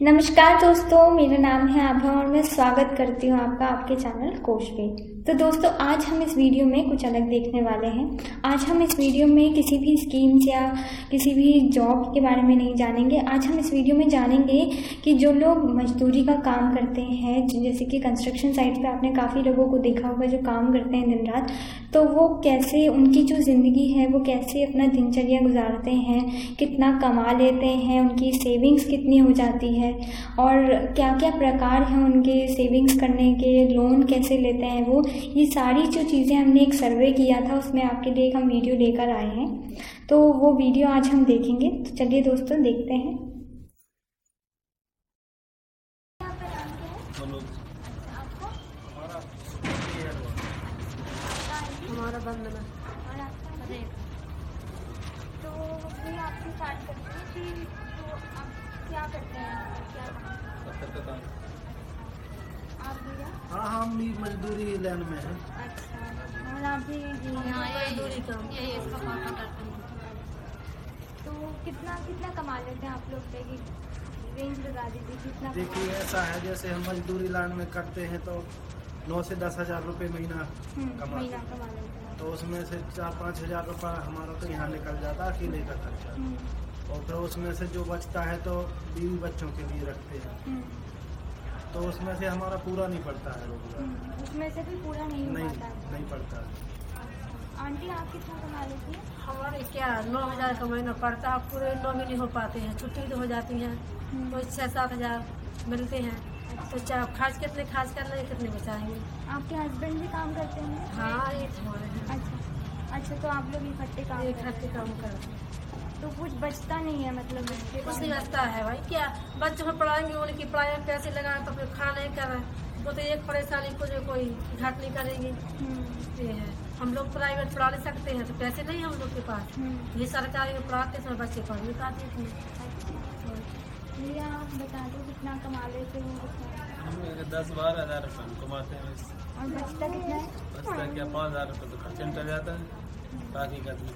नमस्कार दोस्तों, मेरा नाम है आभा और मैं स्वागत करती हूँ आपका आपके चैनल कोश पे। तो दोस्तों, आज हम इस वीडियो में कुछ अलग देखने वाले हैं। आज हम इस वीडियो में किसी भी स्कीम्स या किसी भी जॉब के बारे में नहीं जानेंगे। आज हम इस वीडियो में जानेंगे कि जो लोग मजदूरी का काम करते हैं, जैसे कि कंस्ट्रक्शन साइट पे आपने काफ़ी लोगों को देखा होगा जो काम करते हैं दिन रात, तो वो कैसे, उनकी जो ज़िंदगी है वो कैसे अपना दिनचर्या गुजारते हैं, कितना कमा लेते हैं, उनकी सेविंग्स कितनी हो जाती है और क्या क्या प्रकार हैं उनके सेविंग्स करने के, लोन कैसे लेते हैं वो, ये सारी जो चीज़ें हमने एक सर्वे किया था उसमें आपके लिए एक हम वीडियो लेकर आए हैं। तो वो वीडियो आज हम देखेंगे। तो चलिए दोस्तों देखते हैं। हमारा बंधना और आपका तो मैं आपसे स्टार्ट करती हूँ कि तो आप क्या करते हैं, आप भैया? हाँ, हम भी मजदूरी लाइन में हैं। अच्छा, और आप भी मजदूरी काम यही इसका पापा करते हैं। तो कितना कितना कमा लेते हैं आप लोग पे की रेंज बता दीजिए कितना? देखिए, ऐसा है जैसे हम मजदूरी लाइन में करते हैं तो 9 से 10 हज़ार रुपये महीना कमाते महीना हैं। कमा लेते हैं। तो उसमें से 4-5 हज़ार रुपये हमारा तो यहाँ निकल जाता है अकेले का खर्चा। और फिर उसमें से जो बचता है तो बीवी बच्चों के लिए रखते हैं, तो उसमें से हमारा पूरा नहीं पड़ता है रोजगार। उसमें से भी पूरा नहीं हो पाता है। नहीं पड़ता है। आंटी, आप कितना कमा लेती हैं? हमारे क्या 9,000 का महीना पड़ता है, पूरे 9 भी नहीं हो पाते हैं, छुट्टी तो हो जाती है तो 6-7 हज़ार मिलते हैं। तो चाहे खर्च कितने खर्च कर लेंगे, कितने बचाएंगे। आपके हस्बैंड भी काम करते हैं? हाँ, ये तो हमारे हैं। अच्छा, तो आप लोग इकट्ठे काम एक करते हफ्ते हैं। काम करते हैं तो कुछ बचता नहीं है मतलब इसके कुछ बाद? नहीं बचता है भाई। क्या बच्चों को पढ़ाएंगे, उनकी पढ़ाई में पैसे लगाएं तो फिर खा नहीं कर रहे, वो तो एक परेशानी को जो कोई घाट नहीं करेगी। ये है, हम लोग प्राइवेट पढ़ा नहीं सकते हैं तो पैसे नहीं हम लोग के पास। ये सरकारी में पढ़ाते समय बच्चे पढ़ नहीं पाते थे। भैया आप बता दो कितना कमा लेते हो? हम 10-12 हज़ार रुपये कमाते हैं। और बचता कितना है? बचता क्या 5 हज़ार रुपये तो खर्चे में चल जाता है, बाकी का तो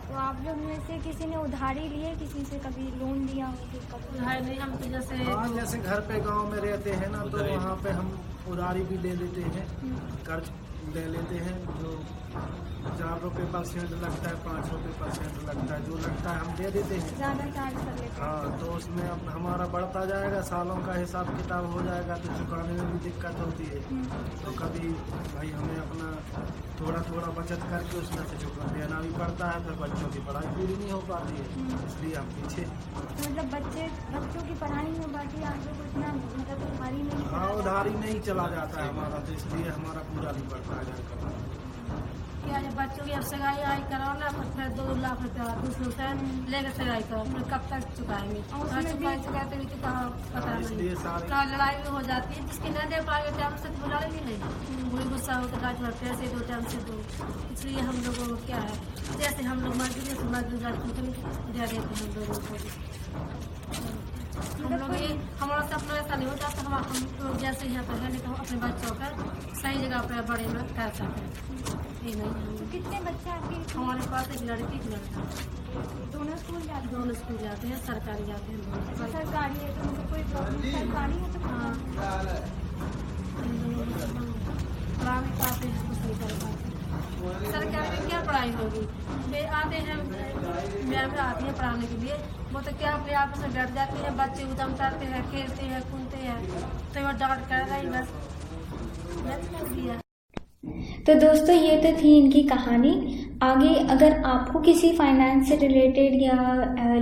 तो आप लोग में से किसी ने उधारी लिए, किसी से कभी लोन लिया हो कि कभी? है नहीं, हम तो जैसे हाँ, जैसे घर पे गांव में रहते हैं ना, तो वहाँ पे हम उधारी भी ले लेते हैं, कर्ज ले लेते हैं। जो 4 रुपये% लगता है, 5 रुपये% लगता है, जो लगता है हम दे देते हैं। ज़्यादा चार्ज कर लेते हैं? हाँ, तो उसमें अब हमारा बढ़ता जाएगा, सालों का हिसाब किताब हो जाएगा तो चुकाने में भी दिक्कत होती है। तो कभी भाई हमें अपना थोड़ा थोड़ा बचत करके उसमें से चुका देना भी पड़ता है, फिर बच्चों की पढ़ाई पूरी नहीं हो पाती है, इसलिए हम पीछे। मतलब बच्चों की पढ़ाई में बाकी आप लोग इतना मतलब उधारी नहीं? हाँ, उधारी नहीं चला जाता है हमारा, तो इसलिए हमारा पूरा नहीं पड़ता है घर का। क्या है, बच्चों की अब सगाई आई कराओ ना, फिर 2 लाख रुपया दूसरों से लेकर सगाई करो, फिर कब तक चुकाएंगे? चुकाते भी तो कहाँ पता नहीं, कहाँ लड़ाई भी हो जाती है। जिसकी नहीं दे पाएंगे टाइम से तो लड़ाई भी नहीं, वही गुस्सा होता है कि पैसे दो टाइम से दो। इसलिए हम लोगों को क्या है, जैसे हम लोग मजदूरी से मजदूर दे देते हैं हम लोगों को। हम लोग ये हमारा सपना ऐसा नहीं होता तो हम लोग जैसे यहाँ पर है, लेकिन हम अपने बच्चों का सही जगह पर बड़े में कर सकें। ये नहीं, कितने बच्चे आपके? हमारे पास एक लड़की एक लड़का, दोनों स्कूल जाते हैं? दोनों स्कूल जाते हैं, सरकारी जाते हैं दोनों। सरकारी है तो उनको कोई प्रॉब्लम? सरकारी है तो हाँ, पढ़ा नहीं पाते हैं, कुछ नहीं कर पाते। सरकारी में क्या पढ़ाई होगी? वे आते हैं, मैम आती है पढ़ाने के लिए, वो तो क्या अपने आपस में बैठ जाते हैं, बच्चे उदम करते हैं, खेलते हैं, कूदते हैं, तो वो डांट कर रही बस दिया। तो दोस्तों, ये तो थी इनकी कहानी। आगे अगर आपको किसी फाइनेंस से रिलेटेड या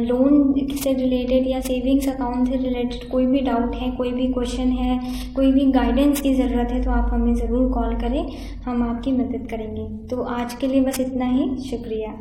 लोन से रिलेटेड या सेविंग्स अकाउंट से रिलेटेड कोई भी डाउट है, कोई भी क्वेश्चन है, कोई भी गाइडेंस की ज़रूरत है तो आप हमें ज़रूर कॉल करें, हम आपकी मदद करेंगे। तो आज के लिए बस इतना ही, शुक्रिया।